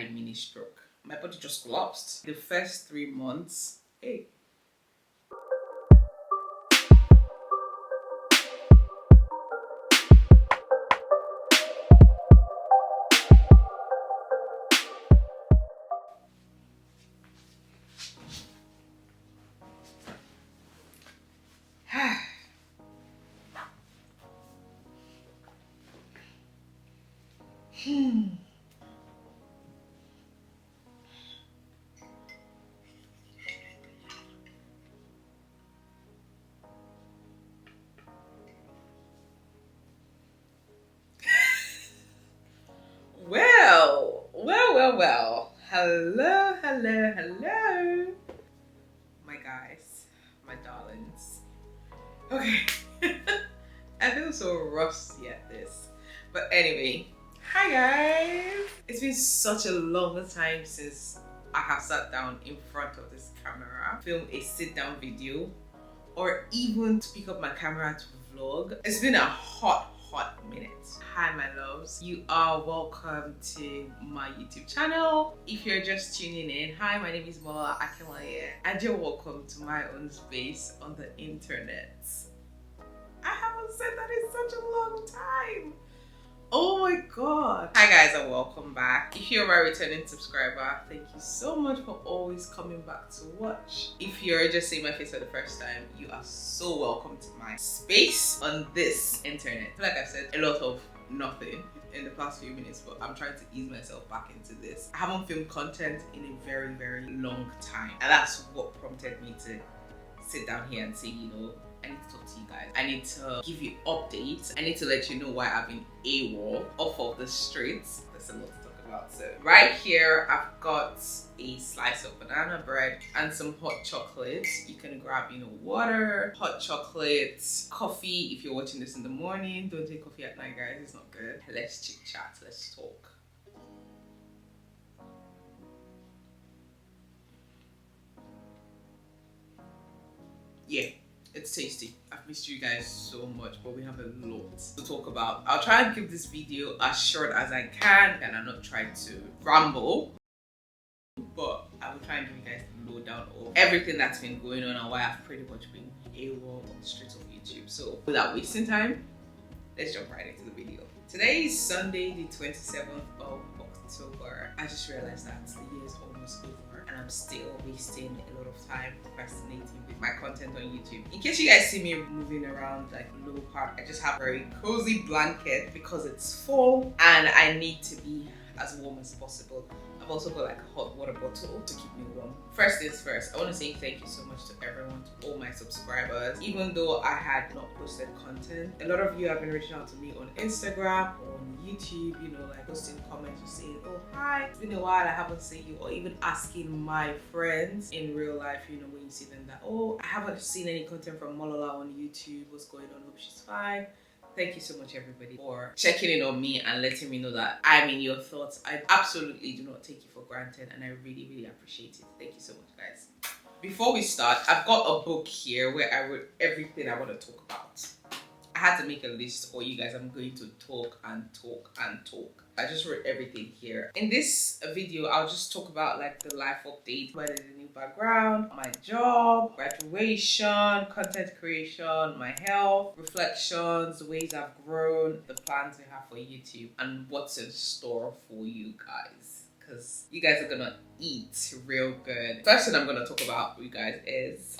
had a mini stroke. My body just collapsed. The first 3 months, hey. Well. Hello. My guys, my darlings. Okay. I feel so rusty at this. But anyway, hi guys. It's been such a long time since I have sat down in front of this camera, filmed a sit down video, or even to pick up my camera to vlog. It's been a hot minute. Hi my loves, you are welcome to my YouTube channel. If you're just tuning in, hi, my name is Molola Akinleye and you're welcome to my own space on the internet. I haven't said that in such a long time. Oh my god. Hi guys and welcome back. If you're my returning subscriber, thank you so much for always coming back to watch. If you're just seeing my face for the first time, you are so welcome to my space on this internet. Like I said, a lot of nothing in the past few minutes, but I'm trying to ease myself back into this. I haven't filmed content in a very long time, and that's what prompted me to sit down here and say, you know, I need to talk to you guys. I need to give you updates. I need to let you know why I've been AWOL off of the streets. There's a lot to talk about. So right here, I've got a slice of banana bread and some hot chocolate. You can grab, you know, water, hot chocolate, coffee. If you're watching this in the morning, don't take coffee at night, guys. It's not good. Let's chit chat. Let's talk. Yeah. It's tasty. I've missed you guys so much, but we have a lot to talk about. I'll try and keep this video as short as I can, and I'm not trying to ramble, but I will try and give you guys the lowdown of everything that's been going on and why I've pretty much been AWOL on the streets of YouTube. So without wasting time, let's jump right into the video. Today is Sunday, the 27th of October. I just realized that the year is almost over and I'm still wasting a lot of time procrastinating with my content on YouTube. In case you guys see me moving around like low part, I just have a very cozy blanket because it's fall and I need to be as warm as possible. I've also got like a hot water bottle to keep me warm. First things first, I want to say thank you so much to everyone, to all my subscribers. Even though I had not posted content, a lot of you have been reaching out to me on Instagram, on YouTube, you know, like posting comments or saying, oh hi, it's been a while, I haven't seen you, or even asking my friends in real life, you know, when you see them that, oh, I haven't seen any content from Molola on YouTube, what's going on, hope she's fine. Thank you so much everybody for checking in on me and letting me know that I'm in your thoughts. I absolutely do not take you for granted and I really appreciate it. Thank you so much guys. Before we start, I've got a book here where I wrote everything I want to talk about. I had to make a list for you guys. I'm going to talk and talk. I just wrote everything here. In this video, I'll just talk about like the life update, whether the new background, my job, graduation, content creation, my health, reflections, the ways I've grown, the plans we have for YouTube, and what's in store for you guys. Because you guys are gonna eat real good. First thing I'm gonna talk about for you guys is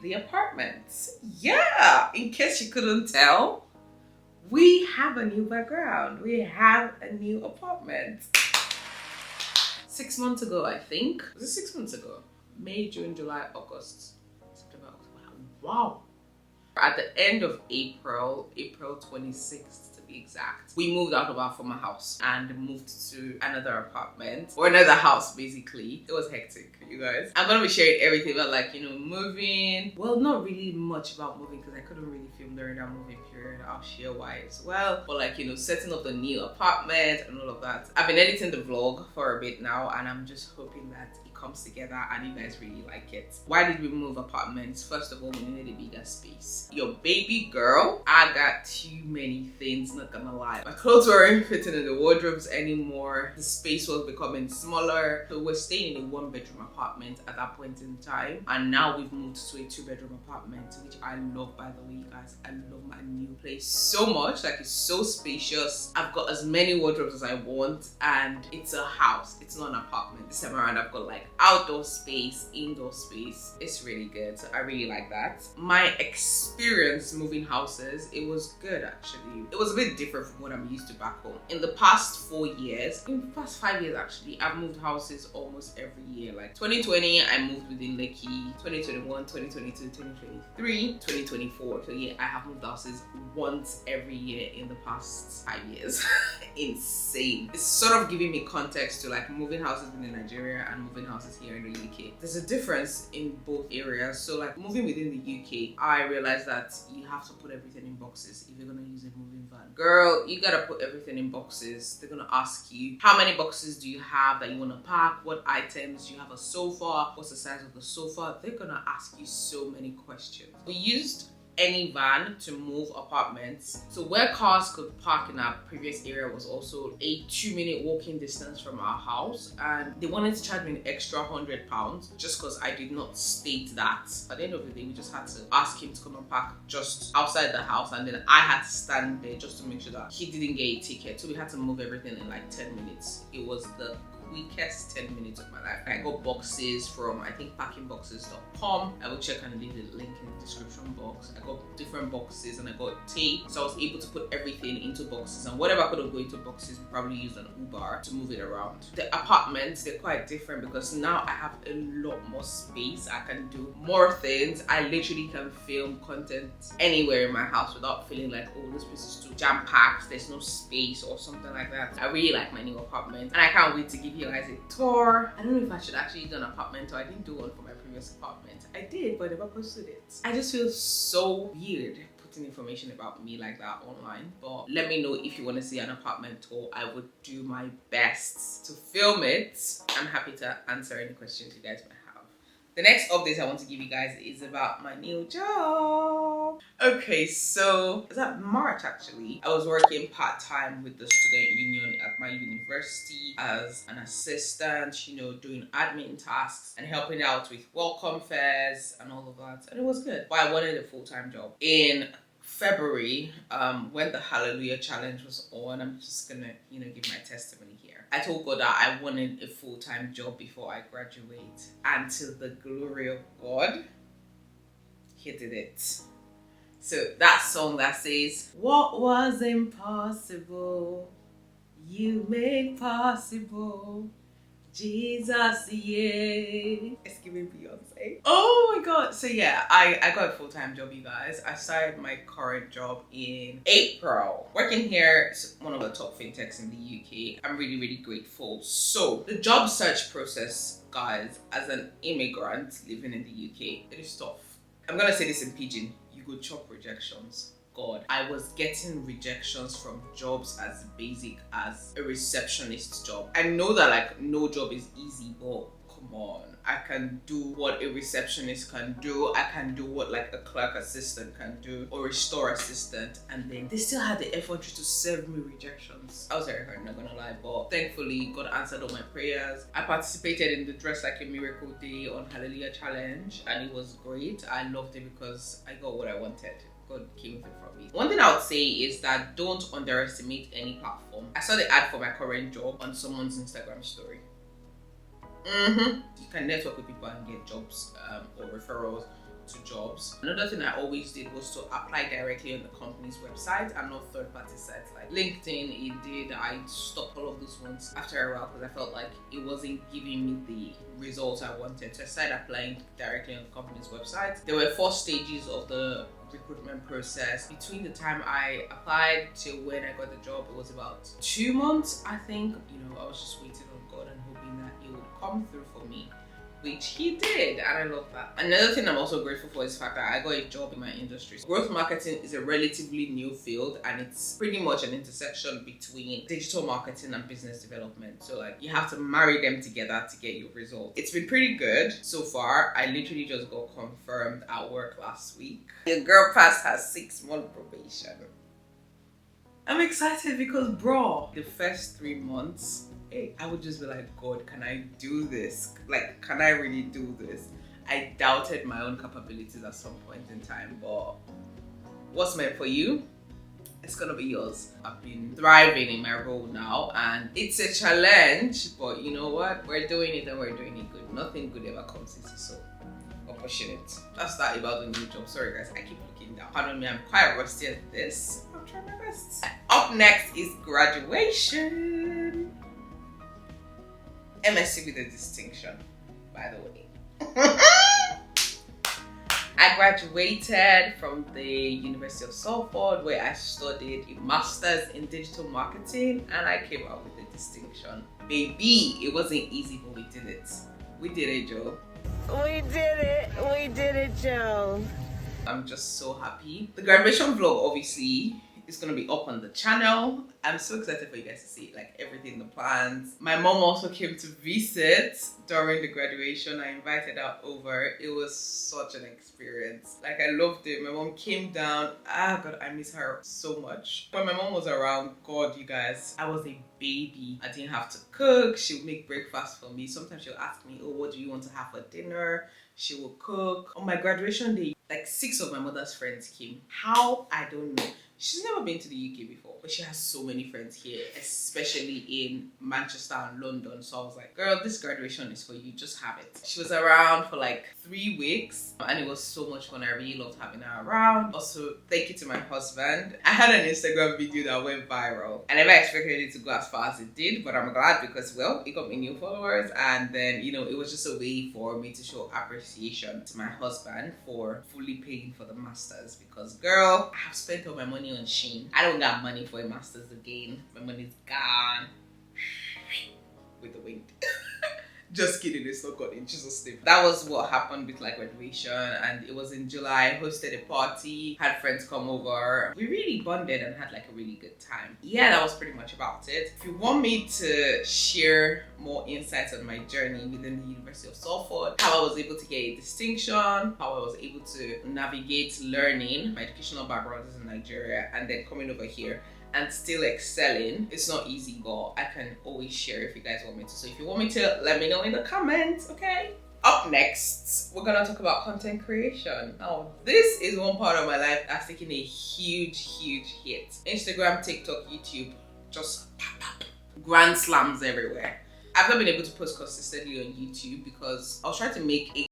the apartment. Yeah, in case you couldn't tell, we have a new background. We have a new apartment. 6 months ago, I think. Was it 6 months ago? May, June, July, August, September, October. Wow. At the end of April 26th to be exact, we moved out of our former house and moved to another apartment, or another house basically. It was hectic, you guys. I'm gonna be sharing everything about like, you know, moving. Well, not really much about moving because I couldn't really film during that moving period. I'll share why as well. But like, you know, setting up the new apartment and all of that. I've been editing the vlog for a bit now and I'm just hoping that it comes together and you guys really like it. Why did we move apartments? First of all, we needed a bigger space. Your baby girl, I got too many things. not gonna lie. My clothes weren't fitting in the wardrobes anymore. The space was becoming smaller. So we're staying in a 1-bedroom apartment at that point in time. And now we've moved to a 2-bedroom apartment, which I love, by the way, you guys. I love my new place so much. Like, it's so spacious. I've got as many wardrobes as I want, and it's a house. It's not an apartment. This time around, I've got like outdoor space, indoor space. It's really good. So I really like that. My experience moving houses, it was good actually. It was a bit different from what I'm used to back home. In the past 4 years, in the past 5 years actually, I've moved houses almost every year. Like 2020, I moved within Lekki. 2021, 2022, 2023, 2024. So yeah, I have moved houses once every year in the past 5 years. Insane. It's sort of giving me context to like moving houses in Nigeria and moving houses here in the UK. There's a difference in both areas. So like moving within the UK, I realized that you have to put everything in boxes if you're gonna use a moving van. Girl, you gotta put everything in boxes. They're gonna ask you, how many boxes do you have that you wanna pack? What items? Do you have a sofa? What's the size of the sofa? They're gonna ask you so many questions. We used any van to move apartments. So where cars could park in our previous area was also a 2-minute walking distance from our house, and they wanted to charge me an extra £100 just because I did not state that. At the end of the day, we just had to ask him to come and park just outside the house, and then I had to stand there just to make sure that he didn't get a ticket. So we had to move everything in like 10 minutes. It was the quickest 10 minutes of my life. I got boxes from, I think, packingboxes.com. I will check and leave the link in the description box. I got different boxes and I got tape, so I was able to put everything into boxes, and whatever couldn't go into boxes, we probably used an Uber to move it around. The apartments, they're quite different because now I have a lot more space. I can do more things. I literally can film content anywhere in my house without feeling like, oh, this place is too jam-packed, there's no space or something like that. I really like my new apartment, and I can't wait to give you guys a tour. I don't know if I should actually do an apartment tour. I didn't do one for my previous apartment. I did, but I never posted it. I just feel so weird putting information about me like that online. But let me know if you want to see an apartment tour. I would do my best to film it. I'm happy to answer any questions you guys might have. The next update I want to give you guys is about my new job. Okay, so it's at March actually. I was working part-time with the student union at my university as an assistant, you know, doing admin tasks and helping out with welcome fairs and all of that. And it was good. But I wanted a full-time job. In February, when the Hallelujah Challenge was on, I'm just gonna, you know, give my testimony here. I told God that I wanted a full-time job before I graduate, and to the glory of God, He did it. So that song that says, "What was impossible, you made possible. Jesus, yeah." It's giving Beyonce. Oh my God. So yeah, I got a full-time job, you guys. I started my current job in April. Working here is one of the top fintechs in the UK. I'm really, really grateful. So the job search process, guys, as an immigrant living in the UK, it is tough. I'm gonna say this in pidgin. You go chop rejections. God, I was getting rejections from jobs as basic as a receptionist job. I know that like no job is easy, but come on, I can do what a receptionist can do. I can do what like a clerk assistant can do, or a store assistant, and then they still had the effort to serve me rejections. I was very hurt, not gonna lie, but thankfully God answered all my prayers. I participated in the Dress Like a Miracle Day on Hallelujah Challenge, and it was great. I loved it because I got what I wanted. God came with it from me. One thing I would say is that don't underestimate any platform. I saw the ad for my current job on someone's Instagram story. You can network with people and get jobs or referrals to jobs. Another thing I always did was to apply directly on the company's website and not third-party sites like LinkedIn. I stopped all of those ones after a while because I felt like it wasn't giving me the results I wanted. So I started applying directly on the company's website. There were 4 stages of the recruitment process. Between the time I applied till when I got the job, it was about 2 months, I think. You know, I was just waiting on God and hoping that it would come through for me, which He did, and I love that. Another thing I'm also grateful for is the fact that I got a job in my industry. Growth marketing is a relatively new field, and it's pretty much an intersection between digital marketing and business development. So like you have to marry them together to get your results. It's been pretty good so far. I literally just got confirmed at work last week. The girl passed her 6-month probation. I'm excited because, bro, the first 3 months, I would just be like, God, can I do this? Like, can I really do this? I doubted my own capabilities at some point in time, but what's meant for you, it's gonna be yours. I've been thriving in my role now, and it's a challenge, but you know what? We're doing it and we're doing it good. Nothing good ever comes easy, so we're pushing it. That's that about the new job. Sorry guys, I keep looking down. Pardon me, I'm quite rusty at this. I'll try my best. Up next is graduation. MSc with a distinction, by the way. I graduated from the University of Salford, where I studied a master's in digital marketing, and I came out with a distinction. Baby, it wasn't easy, but we did it. We did it, Joe. We did it. We did it, Joe. I'm just so happy. The graduation vlog, obviously, is going to be up on the channel. I'm so excited for you guys to see, like, everything, the plans. My mom also came to visit during the graduation. I invited her over. It was such an experience. Like, I loved it. My mom came down. God, I miss her so much. When my mom was around, God, you guys, I was a baby. I didn't have to cook. She would make breakfast for me. Sometimes she'll ask me, oh, what do you want to have for dinner? She will cook. On my graduation day, like 6 of my mother's friends came. How? I don't know. She's never been to the UK before, but she has so many friends here, especially in Manchester and London. So I was like, girl, this graduation is for you. Just have it. She was around for like 3 weeks, and it was so much fun. I really loved having her around. Also, thank you to my husband. I had an Instagram video that went viral. I never expected it to go as far as it did, but I'm glad because, well, it got me new followers. And then, you know, it was just a way for me to show appreciation to my husband for fully paying for the masters. Because, girl, I have spent all my money on Shein. I don't got money for a master's again. My money's gone with the wind. Just kidding, it's not gone in Jesus' name. That was what happened with like graduation, and it was in July. I hosted a party, had friends come over. We really bonded and had like a really good time. Yeah, that was pretty much about it. If you want me to share more insights on my journey within the University of Salford, how I was able to get a distinction, how I was able to navigate learning, my educational background is in Nigeria, and then coming over here and still excelling, it's not easy, but I can always share if you guys want me to. So if you want me to, let me know in the comments, okay? Up next, we're gonna talk about content creation. Now, this is one part of my life that's taken a huge hit. Instagram, TikTok, YouTube, just pop, pop. Grand slams everywhere. I've not been able to post consistently on YouTube because I was trying to make a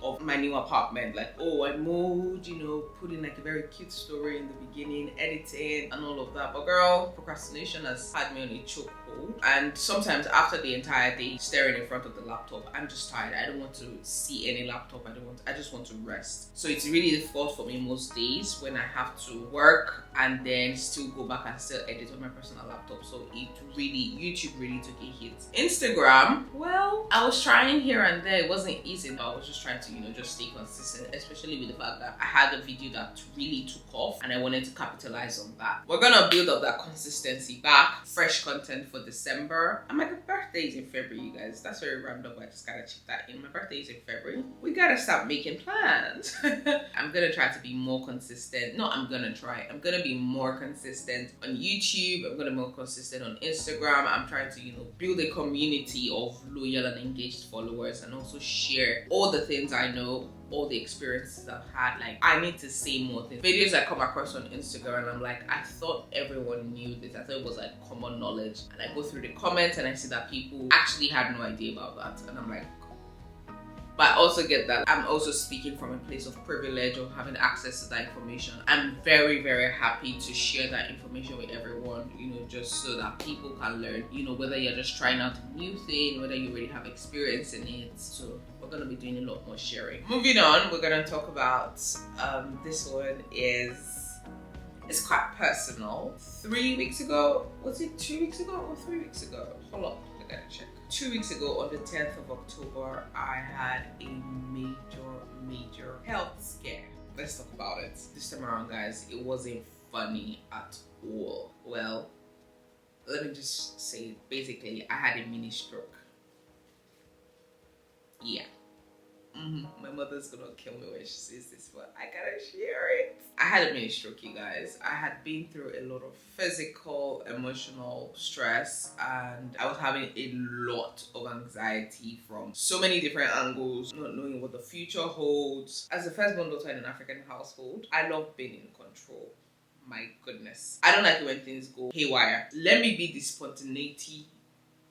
of my new apartment, like, oh, I moved, you know, put in like a very cute story in the beginning, editing and all of that. But girl, procrastination has had me on a chokehold, and sometimes after the entire day staring in front of the laptop, I'm just tired. I don't want to see any laptop. I just want to rest. So it's really difficult for me most days when I have to work and then still go back and still edit on my personal laptop. So YouTube really took a hit. Instagram, well, I was trying here and there. It wasn't easy, but I was just trying to, you know, just stay consistent, especially with the fact that I had a video that really took off and I wanted to capitalize on that. We're gonna build up that consistency back. Fresh content for December. And my birthday is in February, you guys. That's very random, but I just gotta check that in. My birthday is in February. We gotta start making plans. I'm gonna try to be more consistent. I'm gonna be more consistent on YouTube. I'm gonna be more consistent on Instagram. I'm trying to, you know, build a community of loyal and engaged followers, and also share all the things I know, all the experiences I've had. Like, I need to say more things. Videos I come across on Instagram and I'm like, I thought everyone knew this. I thought it was like common knowledge. And I go through the comments and I see that people actually had no idea about that. And I'm like, but I also get that I'm also speaking from a place of privilege of having access to that information. I'm very happy to share that information with everyone, you know, just so that people can learn, you know, whether you're just trying out a new thing, whether you already have experience in it. So we're going to be doing a lot more sharing. Moving on, we're going to talk about, this one it's quite personal. 3 weeks ago, was it 2 weeks ago or 3 weeks ago? Hold up, I gotta check. 2 weeks ago, on the 10th of October, I had a major health scare. Let's talk about it. This time around, guys, it wasn't funny at all. Well, let me just say, basically, I had a mini stroke. Yeah. My mother's gonna kill me when she sees this, but I gotta share it. I had a mini stroke, you guys. I had been through a lot of physical, emotional stress, and I was having a lot of anxiety from so many different angles, not knowing what the future holds. As the firstborn daughter in an African household, I love being in control. My goodness. I don't like it when things go haywire. Let me be the spontaneity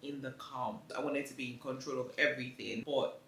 in the calm. I wanted to be in control of everything, but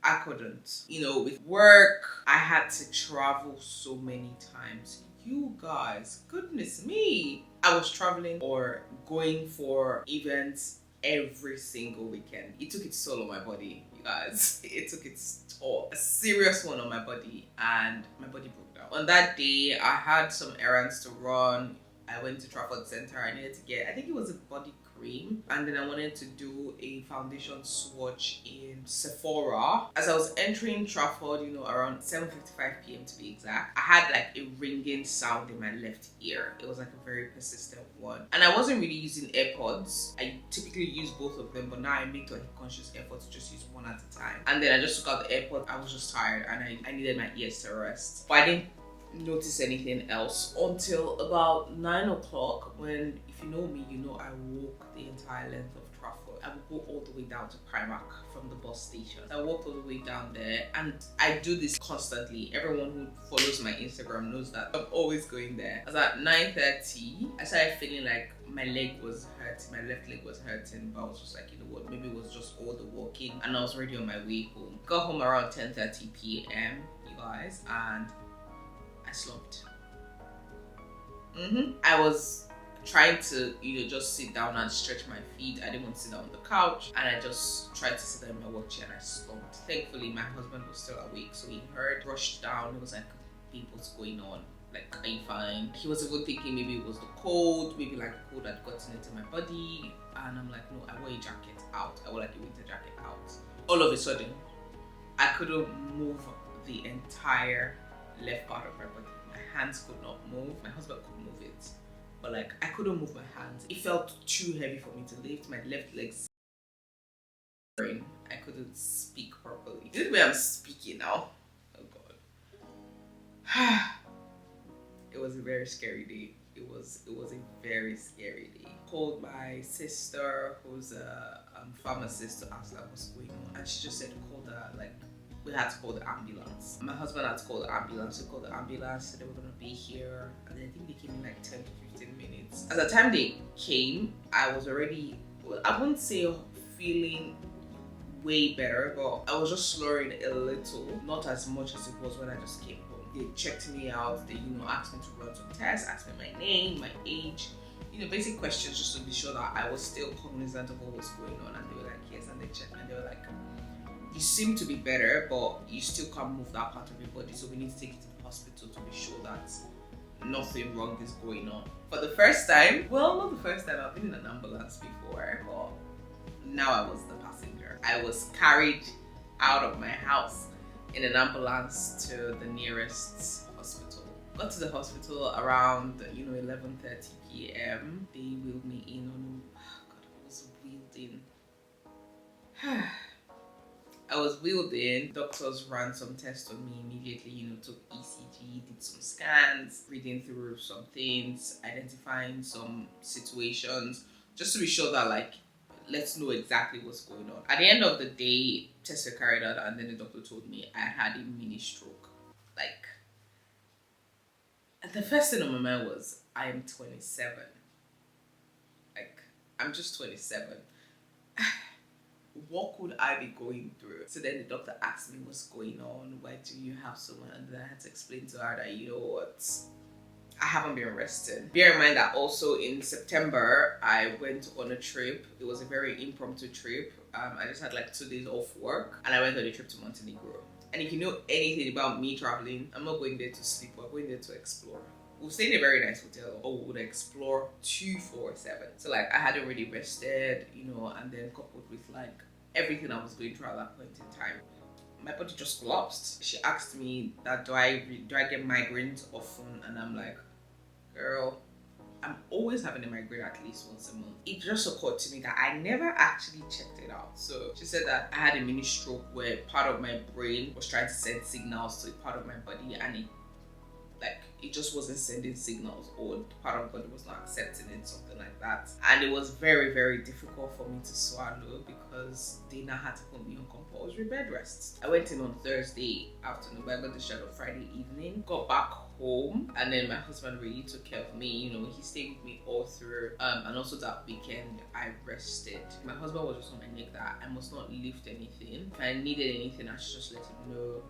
I couldn't. You know, with work, I had to travel so many times. You guys, goodness me. I was traveling or going for events every single weekend. It took its toll on my body, you guys. It took its toll, a serious one on my body, and my body broke down. On that day, I had some errands to run. I went to Trafford Center. I needed to get, I think it was a body cream, and then I wanted to do a foundation swatch in Sephora. As I was entering Trafford, you know, around 7:55 p.m. to be exact, I had like a ringing sound in my left ear. It was like a very persistent one, and I wasn't really using AirPods. I typically use both of them, but now I make like a conscious effort to just use one at a time. And then I just took out the AirPods. I was just tired, and I needed my ears to rest, but I didn't notice anything else until about 9 o'clock, when, if you know me, you know I walk the entire length of Trafford. I would go all the way down to Primark from the bus station. I walked all the way down there, and I do this constantly. Everyone who follows my Instagram knows that I'm always going there. As at 9:30, I started feeling like my leg was hurting, my left leg was hurting, but I was just like, you know what, maybe it was just all the walking, and I was already on my way home. Got home around 10:30 p.m, you guys, and I slumped. I was trying to, you know, just sit down and stretch my feet. I didn't want to sit down on the couch, and I just tried to sit down in my work chair, and I slumped. Thankfully, my husband was still awake, so he heard, rushed down. He was like, "Babe, what's going on? Like, are you fine?" He was even thinking maybe it was the cold, maybe like the cold had gotten into my body, and I'm like, "No, I wore a jacket out. I wore like a winter jacket out." All of a sudden, I couldn't move the entire left part of my body. My hands could not move. My husband could move it, but like I couldn't move my hands. It felt too heavy for me to lift. My left leg, I couldn't speak properly. This is where I'm speaking now. Oh god. It was a very scary day. It was a very scary day. Called my sister, who's a pharmacist, to ask her what's going on, and she just said call the, like, we had to call the ambulance. My husband had to call the ambulance. We called the ambulance, so they were gonna be here, and then I think they came in like 10 to 15 minutes. At the time they came, I was already, well, I wouldn't say feeling way better, but I was just slurring a little, not as much as it was when I just came home. They checked me out. They, you know, asked me to run some tests, asked me my name, my age, you know, basic questions just to be sure that I was still cognizant of what was going on. And they were like, yes, and they checked me, and they were like, you seem to be better, but you still can't move that part of your body, so we need to take you to the hospital to be sure that nothing wrong is going on. For the first time, well, not the first time, I've been in an ambulance before, but now I was the passenger. I was carried out of my house in an ambulance to the nearest hospital. Got to the hospital around, you know, 11:30 p.m. They wheeled me in on, God, I was wheeled in. I was wheeled in. Doctors ran some tests on me immediately, you know, took ECG, did some scans, reading through some things, identifying some situations, just to be sure that, like, let's know exactly what's going on. At the end of the day, tests were carried out, and then the doctor told me I had a mini stroke. Like, the first thing on my mind was, I am 27. Like, I'm just 27. What could I be going through? So then the doctor asked me what's going on, why do you have someone, and then I had to explain to her that, you know what, I haven't been rested. Bear in mind that also in September I went on a trip. It was a very impromptu trip. I just had like 2 days off work, and I went on a trip to Montenegro. And if you know anything about me traveling, I'm not going there to sleep, we're going there to explore. We'll stay in a very nice hotel, or we would explore 24/7. So like I hadn't really rested, you know, and then coupled with like everything I was going through at that point in time, my body just collapsed. She asked me that do I get migraines often, and I'm like, girl, I'm always having a migraine at least once a month. It just occurred to me that I never actually checked it out. So she said that I had a mini stroke where part of my brain was trying to send signals to a part of my body, and it just wasn't sending signals, or the part of the body was not accepting it, something like that. And it was very, very difficult for me to swallow because they now had to put me on compulsory bed rests. I went in on Thursday afternoon, but I got discharged on Friday evening, got back home, and then my husband really took care of me. You know, he stayed with me all through, and also that weekend I rested. My husband was just on my neck that I must not lift anything. If I needed anything, I should just let him know.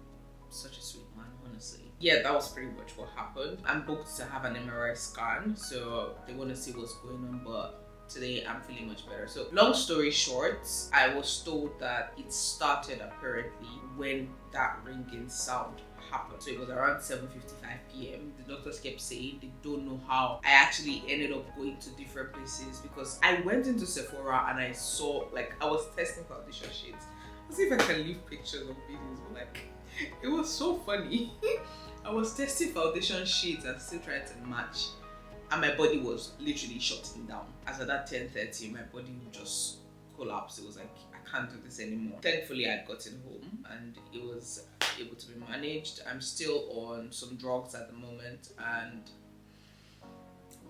Such a sweet man, honestly. Yeah, that was pretty much what happened. I'm booked to have an MRI scan, so they want to see what's going on, but today I'm feeling much better. So long story short, I was told that it started apparently when that ringing sound happened. So it was around 7:55 p.m. The doctors kept saying they don't know how. I actually ended up going to different places because I went into Sephora and I saw, I was testing foundation shades. Let's see if I can leave pictures or videos, but it was so funny. I was testing foundation shades and still trying to match, and my body was literally shutting down. As at that 10:30, my body would just collapse. It was like, I can't do this anymore. Thankfully, I'd gotten home and it was able to be managed. I'm still on some drugs at the moment and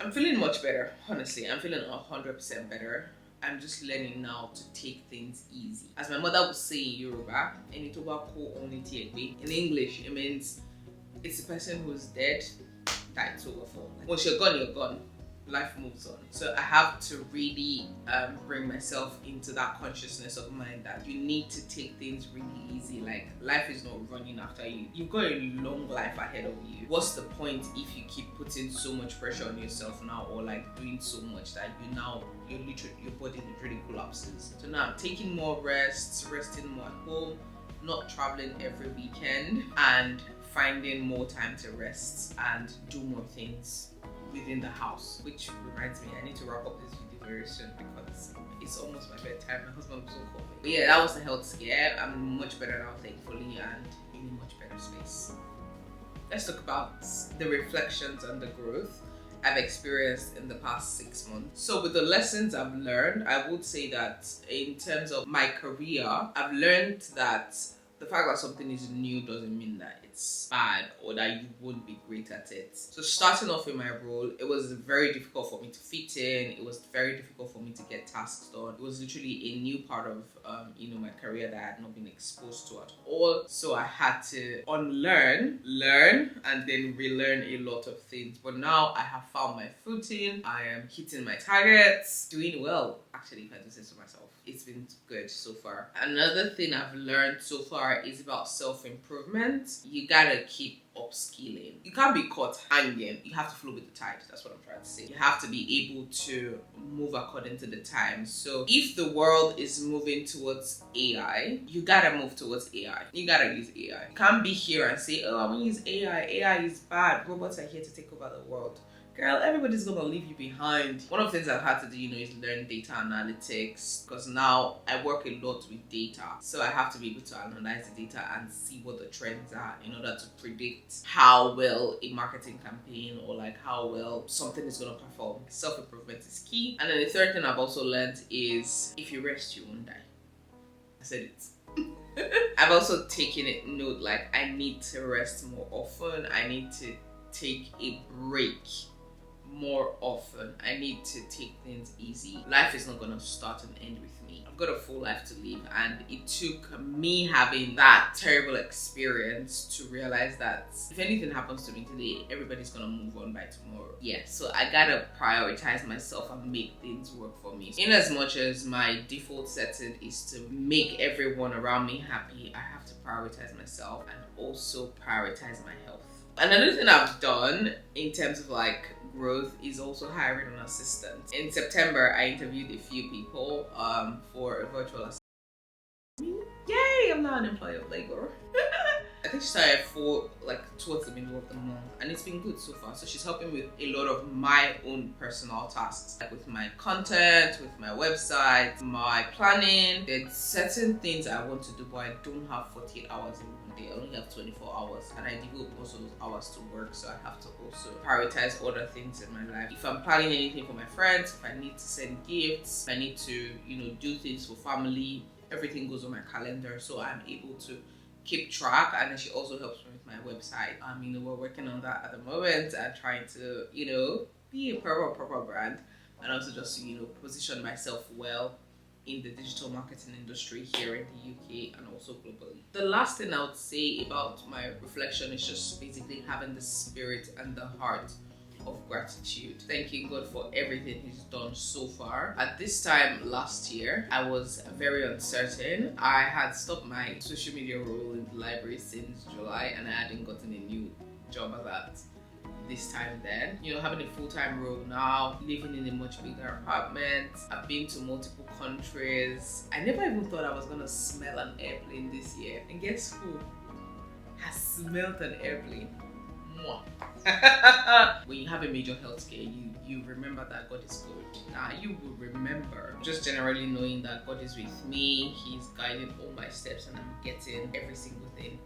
I'm feeling much better. Honestly, I'm feeling 100% better. I'm just learning now to take things easy. As my mother would say in Yoruba, in English, it means it's the person who's dead that it's over for. Once you're gone, you're gone. Life moves on. So I have to really bring myself into that consciousness of mind that you need to take things really easy. Like, life is not running after you. You've got a long life ahead of you. What's the point if you keep putting so much pressure on yourself now, or doing so much that your body literally collapses? So now I'm taking more rests, resting more at home, not traveling every weekend, and finding more time to rest and do more things within the house. Which reminds me, I need to wrap up this video very soon because it's almost my bedtime. My husband was so cold. But yeah, that was the health scare. I'm much better now, thankfully, and in a much better space. Let's talk about the reflections and the growth I've experienced in the past 6 months. So with the lessons I've learned, I would say that in terms of my career, I've learned that the fact that something is new doesn't mean that it's bad or that you won't be great at it. So starting off in my role, it was very difficult for me to fit in. It was very difficult for me to get tasks done. It was literally a new part of my career that I had not been exposed to at all. So I had to unlearn, learn, and then relearn a lot of things. But now I have found my footing. I am hitting my targets, doing well, actually, if I do say so myself. It's been good so far. Another thing I've learned so far is about self-improvement. You gotta keep upskilling. You can't be caught hanging. You have to flow with the tide. That's what I'm trying to say. You have to be able to move according to the times. So if the world is moving towards AI, you gotta move towards AI. You gotta use AI. You can't be here and say, oh, I'm gonna use AI. AI is bad. Robots are here to take over the world. Girl, everybody's gonna leave you behind. One of the things I've had to do, is learn data analytics, because now I work a lot with data. So I have to be able to analyze the data and see what the trends are in order to predict how well a marketing campaign or how well something is gonna perform. Self-improvement is key. And then the third thing I've also learned is if you rest, you won't die. I said it. I've also taken it note, I need to rest more often. I need to take a break more often. I need to take things easy. Life is not gonna start and end with me. I've got a full life to live, and it took me having that terrible experience to realize that if anything happens to me today, everybody's gonna move on by tomorrow. Yeah, so I gotta prioritize myself and make things work for me. In as much as my default setting is to make everyone around me happy, I have to prioritize myself and also prioritize my health. Another thing I've done in terms of growth is also hiring an assistant. In September, I interviewed a few people for a virtual assistant. Yay, I'm now an employee of labor. I think she started towards the middle of the month, and it's been good so far. So she's helping with a lot of my own personal tasks, like with my content, with my website, my planning. There's certain things I want to do, but I don't have 48 hours in one day. I only have 24 hours, and I devote most of those hours to work, so I have to also prioritize other things in my life. If I'm planning anything for my friends, if I need to send gifts, if I need to, do things for family, everything goes on my calendar, so I'm able to keep track. And then she also helps me with my website. We're working on that at the moment and trying to, be a proper brand, and also just position myself well in the digital marketing industry here in the UK and also globally. The last thing I would say about my reflection is just basically having the spirit and the heart of gratitude, thanking God for everything He's done so far. At this time last year, I was very uncertain. I had stopped my social media role in the library since July, and I hadn't gotten a new job at that this time then. Having a full-time role now, living in a much bigger apartment. I've been to multiple countries. I never even thought I was gonna smell an airplane this year, and guess who has smelled an airplane? When you have a major health scare, you remember that God is good. Now you will remember just generally knowing that God is with me. He's guiding all my steps, and I'm getting every single thing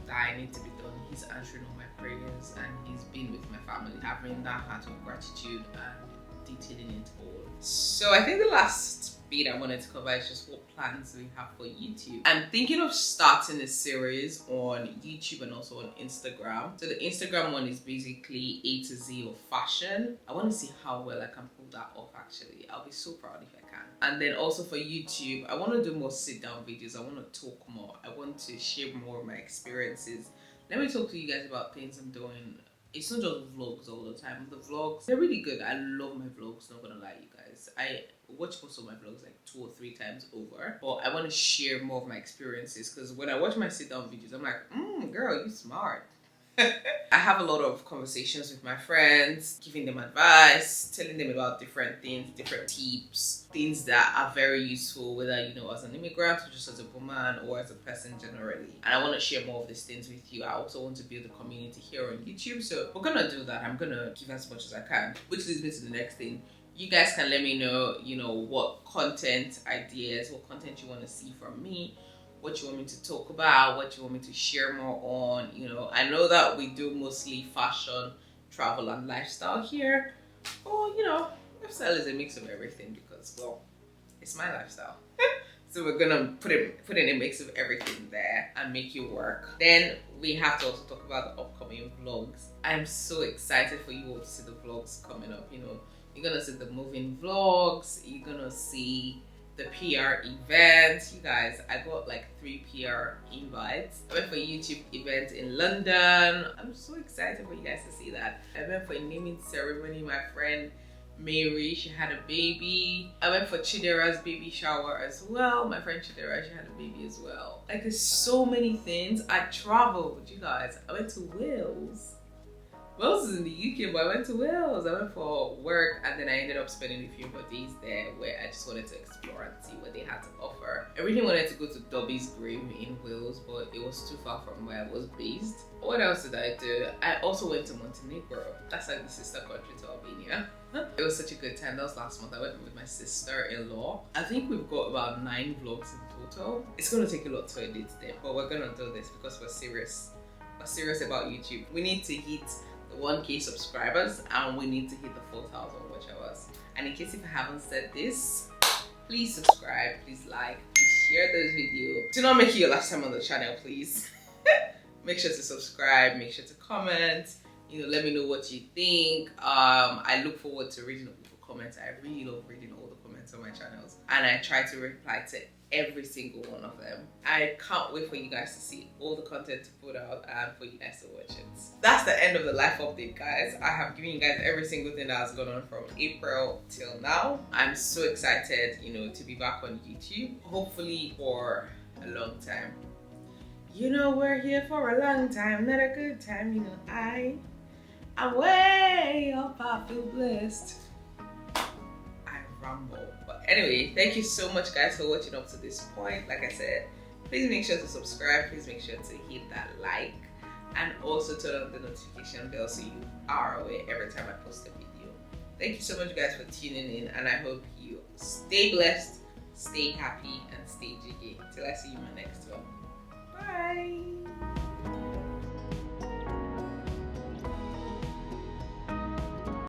that I need to be done. He's answering all my prayers, and He's been with my family. Having that heart of gratitude and detailing it all. So I think the last bit I wanted to cover is just what plans we have for YouTube. I'm thinking of starting a series on YouTube and also on Instagram. So the Instagram one is basically A to Z of fashion. I want to see how well I can pull that off actually. I'll be so proud if I can. And then also for YouTube, I want to do more sit-down videos. I want to talk more. I want to share more of my experiences. Let me talk to you guys about things I'm doing. It's not just vlogs all the time. The vlogs, they're really good. I love my vlogs, not gonna lie, you guys. I watch most of my vlogs like 2 or 3 times over. But I want to share more of my experiences, because when I watch my sit-down videos, I'm like, girl, you smart. I have a lot of conversations with my friends, giving them advice, telling them about different things, different tips, things that are very useful, whether as an immigrant or just as a woman or as a person generally. And I want to share more of these things with you. I also want to build a community here on YouTube, so we're gonna do that. I'm gonna give as much as I can, which leads me to the next thing. You guys can let me know, what content ideas, what content you want to see from me, what you want me to talk about, what you want me to share more on. I know that we do mostly fashion, travel, and lifestyle here. But, lifestyle is a mix of everything because, well, it's my lifestyle. So we're gonna put in a mix of everything there and make it work. Then we have to also talk about the upcoming vlogs. I'm so excited for you all to see the vlogs coming up. You're gonna see the moving vlogs. You're gonna see the PR events. You guys, I got like 3 PR invites. I went for a YouTube event in London. I'm so excited for you guys to see that. I went for a naming ceremony. My friend Mary, she had a baby. I went for Chidera's baby shower as well. My friend Chidera, she had a baby as well. Like, there's so many things. I traveled, you guys. I went to Wales. Wales is in the UK, but I went to Wales. I went for work, and then I ended up spending a few more days there where I just wanted to explore and see what they had to offer. I really wanted to go to Dobby's Grave in Wales, but it was too far from where I was based. What else did I do? I also went to Montenegro. That's like the sister country to Albania. It was such a good time. That was last month. I went with my sister-in-law. I think we've got about 9 vlogs in total. It's going to take a lot to edit them, but we're going to do this because we're serious. We're serious about YouTube. We need to hit 1K subscribers, and we need to hit the 4,000 watch hours. And in case if I haven't said this, please subscribe, please like, please share this video. Do not make it your last time on the channel, please. Make sure to subscribe, make sure to comment, let me know what you think. I look forward to reading all the comments. I really love reading all the comments on my channels, and I try to reply to every single one of them. I can't wait for you guys to see all the content to put out and for you guys to watch it. That's the end of the life update, guys. I have given you guys every single thing that has gone on from April till now. I'm so excited, to be back on YouTube, hopefully for a long time. We're here for a long time, not a good time. I'm way up, I feel blessed. I ramble. But anyway, thank you so much, guys, for watching up to this point. Like I said, Please make sure to subscribe. Please make sure to hit that like and also turn on the notification bell so you are aware every time I post a video. Thank you so much guys for tuning in, and I hope you stay blessed, stay happy, and stay jiggy. Till I see you in my next one. Bye.